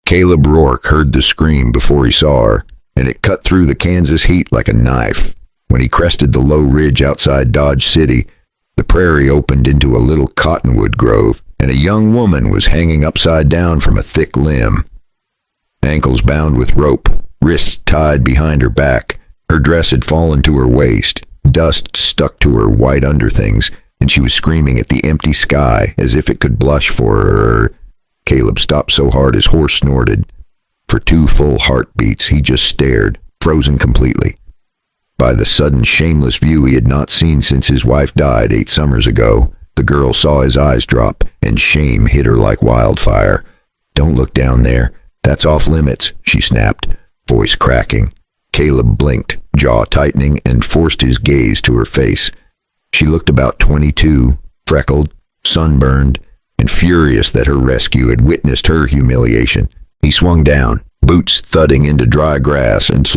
Caleb Rourke heard the scream before he saw her, and it cut through the Kansas heat like a knife. When he crested the low ridge outside Dodge City, the prairie opened into a little cottonwood grove, and a young woman was hanging upside down from a thick limb. Ankles bound with rope, wrists tied behind her back, her dress had fallen to her waist, dust stuck to her white underthings, and she was screaming at the empty sky as if it could blush for her. Caleb stopped so hard his horse snorted. For 2 full heartbeats, he just stared, frozen completely. By the sudden, shameless view he had not seen since his wife died 8 summers ago, the girl saw his eyes drop, and shame hit her like wildfire. "Don't look down there. That's off limits," she snapped, voice cracking. Caleb blinked, jaw tightening, and forced his gaze to her face. She looked about 22, freckled, sunburned, and furious that her rescue had witnessed her humiliation. He swung down, boots thudding into dry grass, and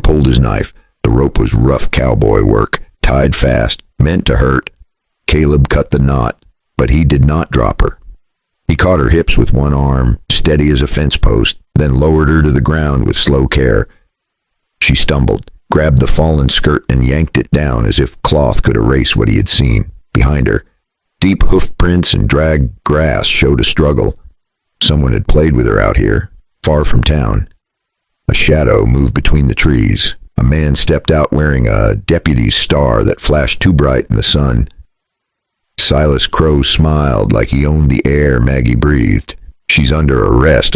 pulled his knife. The rope was rough cowboy work, tied fast, meant to hurt. Caleb cut the knot, but he did not drop her. He caught her hips with one arm, steady as a fence post, then lowered her to the ground with slow care. She stumbled, grabbed the fallen skirt, and yanked it down as if cloth could erase what he had seen. Behind her, deep hoof prints and dragged grass showed a struggle. Someone had played with her out here, far from town. A shadow moved between the trees. A man stepped out wearing a deputy's star that flashed too bright in the sun. Silas Crow smiled like he owned the air Maggie breathed. "She's under arrest,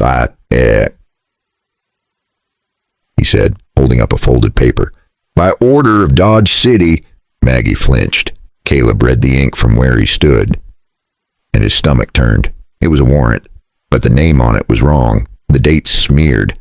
he said, holding up a folded paper. "By order of Dodge City." Maggie flinched. Caleb read the ink from where he stood, and his stomach turned. It was a warrant, but the name on it was wrong. The dates smeared,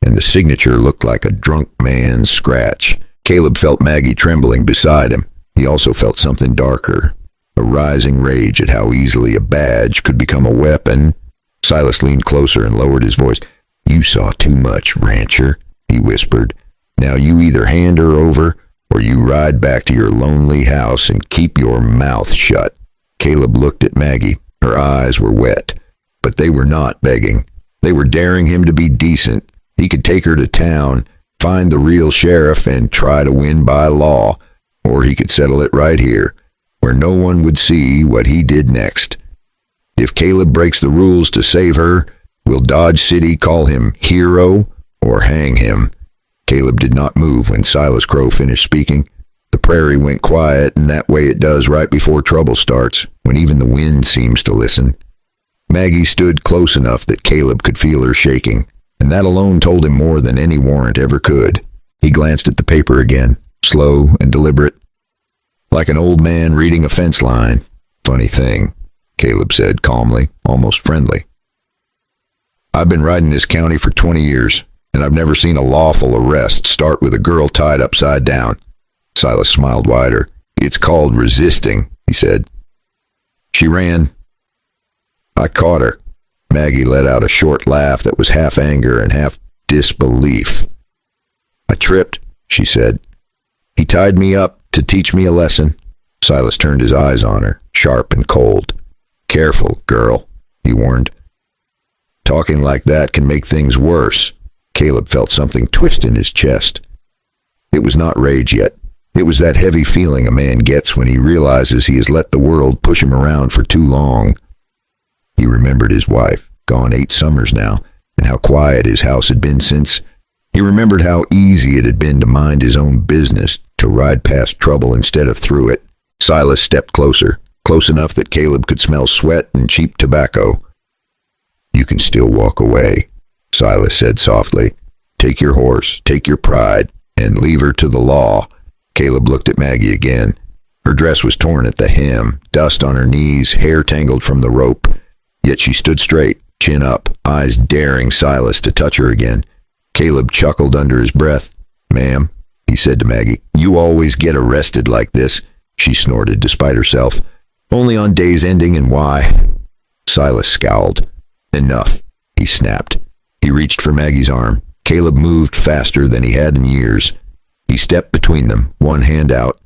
and the signature looked like a drunk man's scratch. Caleb felt Maggie trembling beside him. He also felt something darker, a rising rage at how easily a badge could become a weapon. Silas leaned closer and lowered his voice. "You saw too much, rancher," he whispered. "Now you either hand her over, or you ride back to your lonely house and keep your mouth shut." Caleb looked at Maggie. Her eyes were wet, but they were not begging. They were daring him to be decent. He could take her to town, find the real sheriff, and try to win by law. Or he could settle it right here, where no one would see what he did next. If Caleb breaks the rules to save her, will Dodge City call him hero or hang him? Caleb did not move when Silas Crow finished speaking. The prairie went quiet, and that way it does right before trouble starts, when even the wind seems to listen. Maggie stood close enough that Caleb could feel her shaking, and that alone told him more than any warrant ever could. He glanced at the paper again, slow and deliberate, like an old man reading a fence line. "Funny thing," Caleb said calmly, almost friendly. "I've been riding this county for 20 years, and I've never seen a lawful arrest start with a girl tied upside down." Silas smiled wider. "It's called resisting," he said. "She ran. I caught her." Maggie let out a short laugh that was half anger and half disbelief. "I tripped," she said. "He tied me up to teach me a lesson." Silas turned his eyes on her, sharp and cold. "Careful, girl," he warned. "Talking like that can make things worse." Caleb felt something twist in his chest. It was not rage yet. It was that heavy feeling a man gets when he realizes he has let the world push him around for too long. He remembered his wife, gone 8 summers now, and how quiet his house had been since. He remembered how easy it had been to mind his own business, to ride past trouble instead of through it. Silas stepped closer, close enough that Caleb could smell sweat and cheap tobacco. "You can still walk away," Silas said softly. "Take your horse, take your pride, and leave her to the law." Caleb looked at Maggie again. Her dress was torn at the hem, dust on her knees, hair tangled from the rope. Yet she stood straight, chin up, eyes daring Silas to touch her again. Caleb chuckled under his breath. "Ma'am," he said to Maggie, "you always get arrested like this." She snorted despite herself. "Only on days ending in Y." Silas scowled. "Enough," he snapped. He reached for Maggie's arm. Caleb moved faster than he had in years. He stepped between them, one hand out.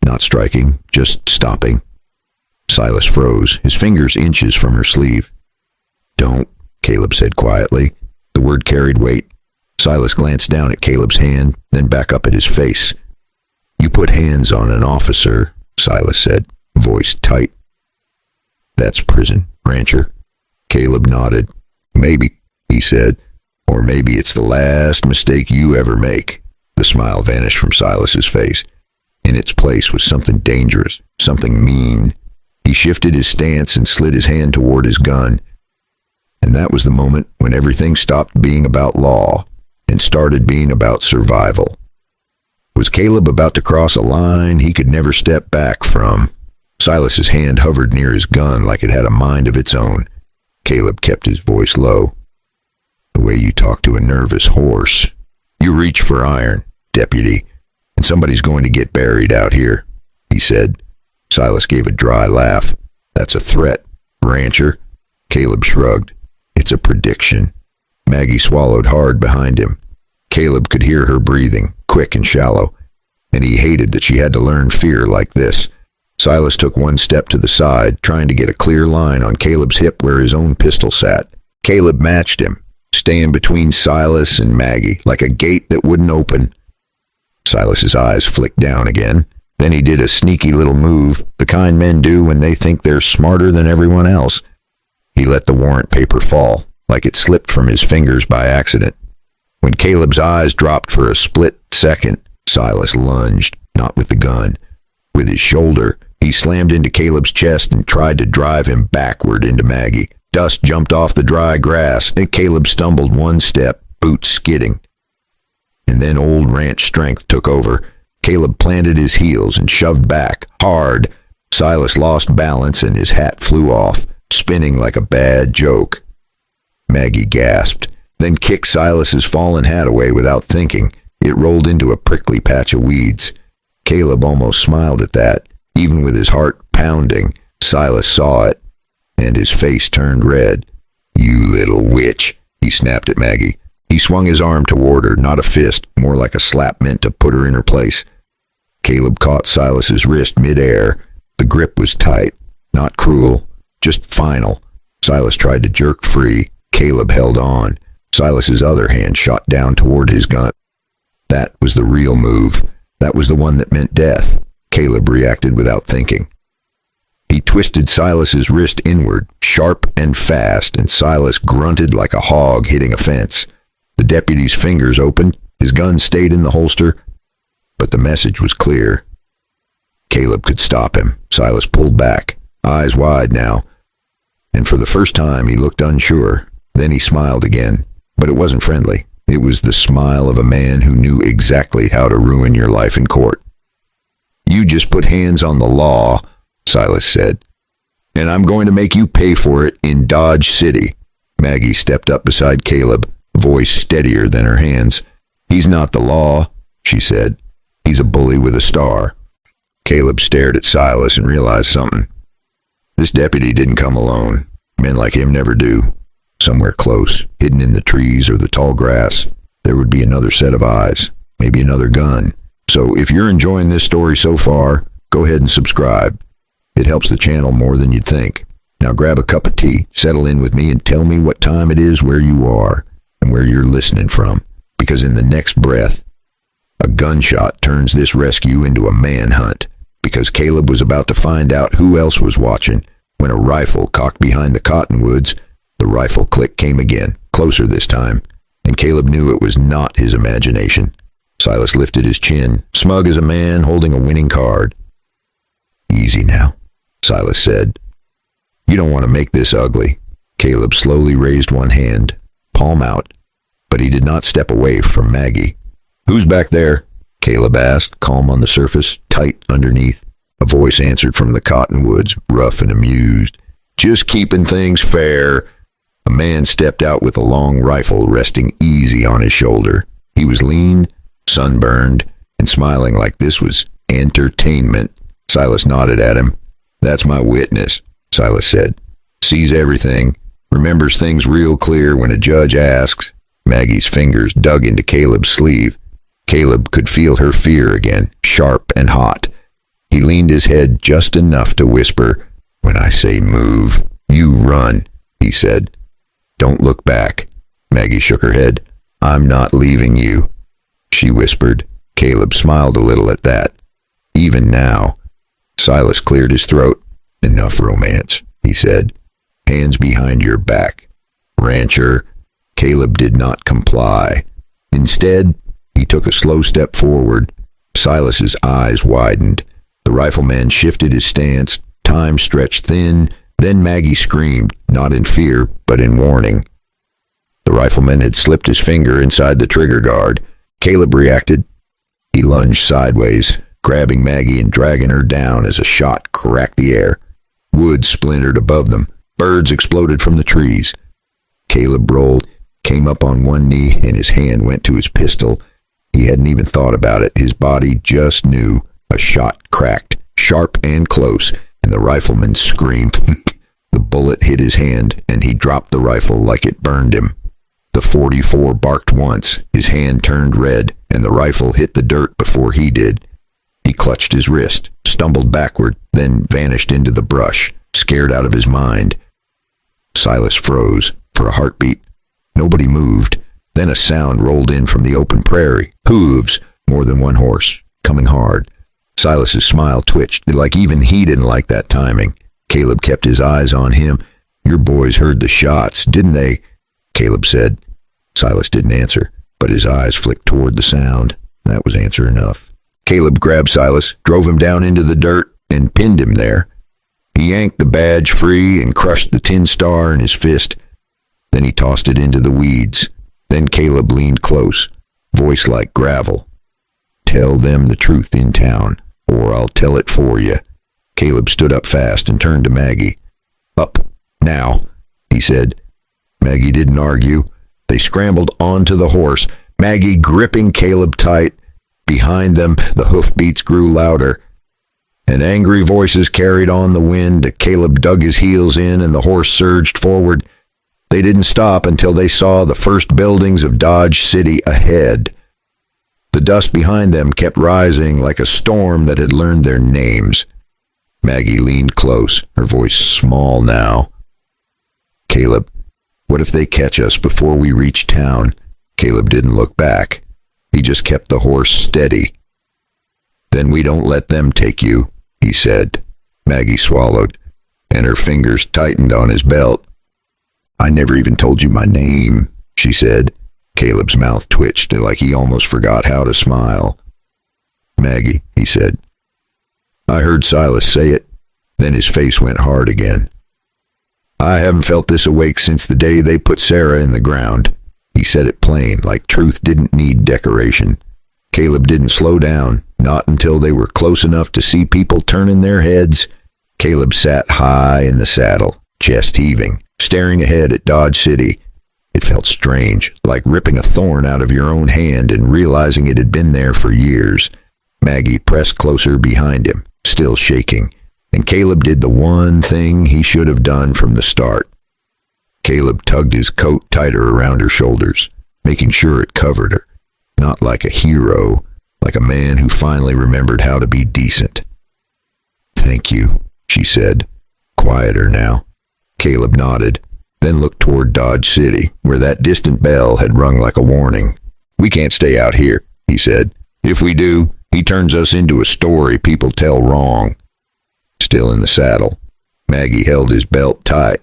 Not striking, just stopping. Silas froze, his fingers inches from her sleeve. "Don't," Caleb said quietly. The word carried weight. Silas glanced down at Caleb's hand, then back up at his face. You put hands on an officer, Silas said, voice tight. That's prison, rancher. Caleb nodded. Maybe, he said, or maybe it's the last mistake you ever make. The smile vanished from Silas's face. In its place was something dangerous, something mean. He shifted his stance and slid his hand toward his gun. And that was the moment when everything stopped being about law and started being about survival. Was Caleb about to cross a line he could never step back from? Silas's hand hovered near his gun like it had a mind of its own. Caleb kept his voice low. The way you talk to a nervous horse. You reach for iron, deputy, and somebody's going to get buried out here, he said. Silas gave a dry laugh. That's a threat, rancher. Caleb shrugged. It's a prediction. Maggie swallowed hard behind him. Caleb could hear her breathing, quick and shallow, and he hated that she had to learn fear like this. Silas took one step to the side, trying to get a clear line on Caleb's hip where his own pistol sat. Caleb matched him, staying between Silas and Maggie, like a gate that wouldn't open. Silas's eyes flicked down again. Then he did a sneaky little move, the kind men do when they think they're smarter than everyone else. He let the warrant paper fall, like it slipped from his fingers by accident. When Caleb's eyes dropped for a split second, Silas lunged, not with the gun. With his shoulder, he slammed into Caleb's chest and tried to drive him backward into Maggie. Dust jumped off the dry grass, and Caleb stumbled one step, boots skidding. And then old ranch strength took over. Caleb planted his heels and shoved back, hard. Silas lost balance and his hat flew off, spinning like a bad joke. Maggie gasped, then kicked Silas's fallen hat away without thinking. It rolled into a prickly patch of weeds. Caleb almost smiled at that. Even with his heart pounding, Silas saw it, and his face turned red. You little witch, he snapped at Maggie. He swung his arm toward her, not a fist, more like a slap meant to put her in her place. Caleb caught Silas's wrist midair. The grip was tight, not cruel, just final. Silas tried to jerk free. Caleb held on. Silas's other hand shot down toward his gun. That was the real move. That was the one that meant death. Caleb reacted without thinking. He twisted Silas's wrist inward, sharp and fast, and Silas grunted like a hog hitting a fence. The deputy's fingers opened. His gun stayed in the holster, but the message was clear. Caleb could stop him. Silas pulled back, eyes wide now, and for the first time he looked unsure. Then he smiled again, but it wasn't friendly. It was the smile of a man who knew exactly how to ruin your life in court. You just put hands on the law, Silas said, and I'm going to make you pay for it in Dodge City. Maggie stepped up beside Caleb, voice steadier than her hands. He's not the law, she said. He's a bully with a star. Caleb stared at Silas and realized something. This deputy didn't come alone. Men like him never do. Somewhere close, hidden in the trees or the tall grass, there would be another set of eyes, maybe another gun. So if you're enjoying this story so far, go ahead and subscribe. It helps the channel more than you'd think. Now grab a cup of tea, settle in with me, and tell me what time it is where you are and where you're listening from. Because in the next breath, a gunshot turns this rescue into a manhunt. Because Caleb was about to find out who else was watching when a rifle cocked behind the cottonwoods. The rifle click came again, closer this time, and Caleb knew it was not his imagination. Silas lifted his chin, smug as a man holding a winning card. Easy now, Silas said. You don't want to make this ugly. Caleb slowly raised one hand, palm out, but he did not step away from Maggie. Who's back there? Caleb asked, calm on the surface, tight underneath. A voice answered from the cottonwoods, rough and amused. Just keeping things fair. A man stepped out with a long rifle resting easy on his shoulder. He was lean, sunburned, and smiling like this was entertainment. Silas nodded at him. That's my witness, Silas said. Sees everything, remembers things real clear when a judge asks. Maggie's fingers dug into Caleb's sleeve. Caleb could feel her fear again, sharp and hot. He leaned his head just enough to whisper, When I say move, you run, he said. Don't look back. Maggie shook her head. I'm not leaving you, she whispered. Caleb smiled a little at that. Even now. Silas cleared his throat. Enough romance, he said. Hands behind your back. Rancher. Caleb did not comply. Instead, he took a slow step forward. Silas's eyes widened. The rifleman shifted his stance. Time stretched thin. Then Maggie screamed, not in fear, but in warning. The rifleman had slipped his finger inside the trigger guard. Caleb reacted. He lunged sideways, grabbing Maggie and dragging her down as a shot cracked the air. Wood splintered above them. Birds exploded from the trees. Caleb rolled, came up on one knee, and his hand went to his pistol. He hadn't even thought about it. His body just knew. A shot cracked, sharp and close, and the rifleman screamed. The bullet hit his hand, and he dropped the rifle like it burned him. The .44 barked once. His hand turned red, and the rifle hit the dirt before he did. He clutched his wrist, stumbled backward, then vanished into the brush, scared out of his mind. Silas froze for a heartbeat. Nobody moved. Then a sound rolled in from the open prairie. Hooves, more than one horse, coming hard. Silas's smile twitched, like even he didn't like that timing. Caleb kept his eyes on him. Your boys heard the shots, didn't they? Caleb said. Silas didn't answer, but his eyes flicked toward the sound. That was answer enough. Caleb grabbed Silas, drove him down into the dirt, and pinned him there. He yanked the badge free and crushed the tin star in his fist. Then he tossed it into the weeds. Then Caleb leaned close, voice like gravel. Tell them the truth in town, or I'll tell it for you. Caleb stood up fast and turned to Maggie. Up, now, he said. Maggie didn't argue. They scrambled onto the horse, Maggie gripping Caleb tight. Behind them, the hoofbeats grew louder, and angry voices carried on the wind. Caleb dug his heels in, and the horse surged forward. They didn't stop until they saw the first buildings of Dodge City ahead. The dust behind them kept rising like a storm that had learned their names. Maggie leaned close, her voice small now. Caleb, what if they catch us before we reach town? Caleb didn't look back. He just kept the horse steady. Then we don't let them take you, he said. Maggie swallowed, and her fingers tightened on his belt. I never even told you my name, she said. Caleb's mouth twitched like he almost forgot how to smile. Maggie, he said. I heard Silas say it. Then his face went hard again. I haven't felt this awake since the day they put Sarah in the ground. He said it plain, like truth didn't need decoration. Caleb didn't slow down, not until they were close enough to see people turning their heads. Caleb sat high in the saddle, chest heaving, staring ahead at Dodge City. It felt strange, like ripping a thorn out of your own hand and realizing it had been there for years. Maggie pressed closer behind him, still shaking, and Caleb did the one thing he should have done from the start. Caleb tugged his coat tighter around her shoulders, making sure it covered her. Not like a hero, like a man who finally remembered how to be decent. Thank you, she said, quieter now. Caleb nodded, then looked toward Dodge City, where that distant bell had rung like a warning. We can't stay out here, he said. If we do, he turns us into a story people tell wrong. Still in the saddle, Maggie held his belt tight,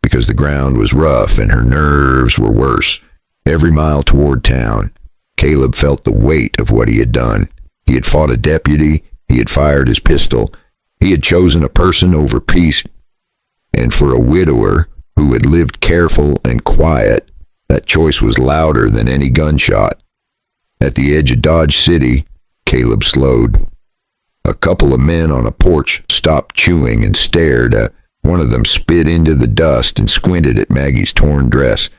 because the ground was rough and her nerves were worse. Every mile toward town, Caleb felt the weight of what he had done. He had fought a deputy, he had fired his pistol, he had chosen a person over peace, and for a widower who had lived careful and quiet, that choice was louder than any gunshot. At the edge of Dodge City, Caleb slowed. A couple of men on a porch stopped chewing and stared. One of them spit into the dust and squinted at Maggie's torn dress.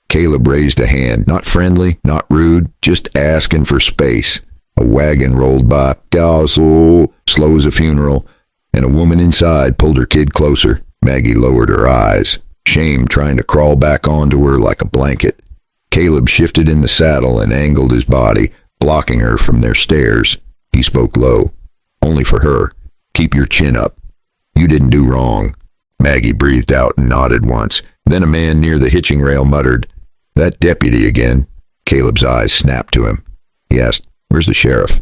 Caleb raised a hand, not friendly, not rude, just asking for space. A wagon rolled by, slow as a funeral, and a woman inside pulled her kid closer. Maggie lowered her eyes, shame trying to crawl back onto her like a blanket. Caleb shifted in the saddle and angled his body, blocking her from their stares. He spoke low. Only for her. Keep your chin up. You didn't do wrong. Maggie breathed out and nodded once. Then a man near the hitching rail muttered, "That deputy again." Caleb's eyes snapped to him. He asked, "Where's the sheriff?"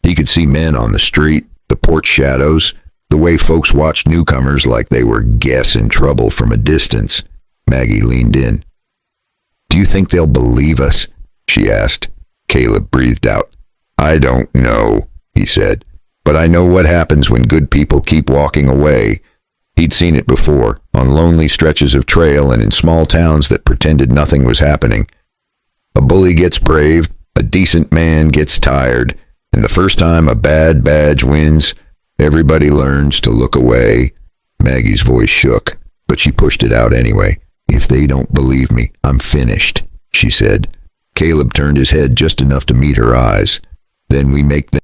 He could see men on the street, the porch shadows, the way folks watched newcomers like they were guests in trouble from a distance. Maggie leaned in. "Do you think they'll believe us?" she asked. Caleb breathed out. "I don't know," he said, "but I know what happens when good people keep walking away." He'd seen it before, on lonely stretches of trail and in small towns that pretended nothing was happening. A bully gets brave, a decent man gets tired, and the first time a bad badge wins, everybody learns to look away. Maggie's voice shook, but she pushed it out anyway. "If they don't believe me, I'm finished," she said. Caleb turned his head just enough to meet her eyes. "Then we make them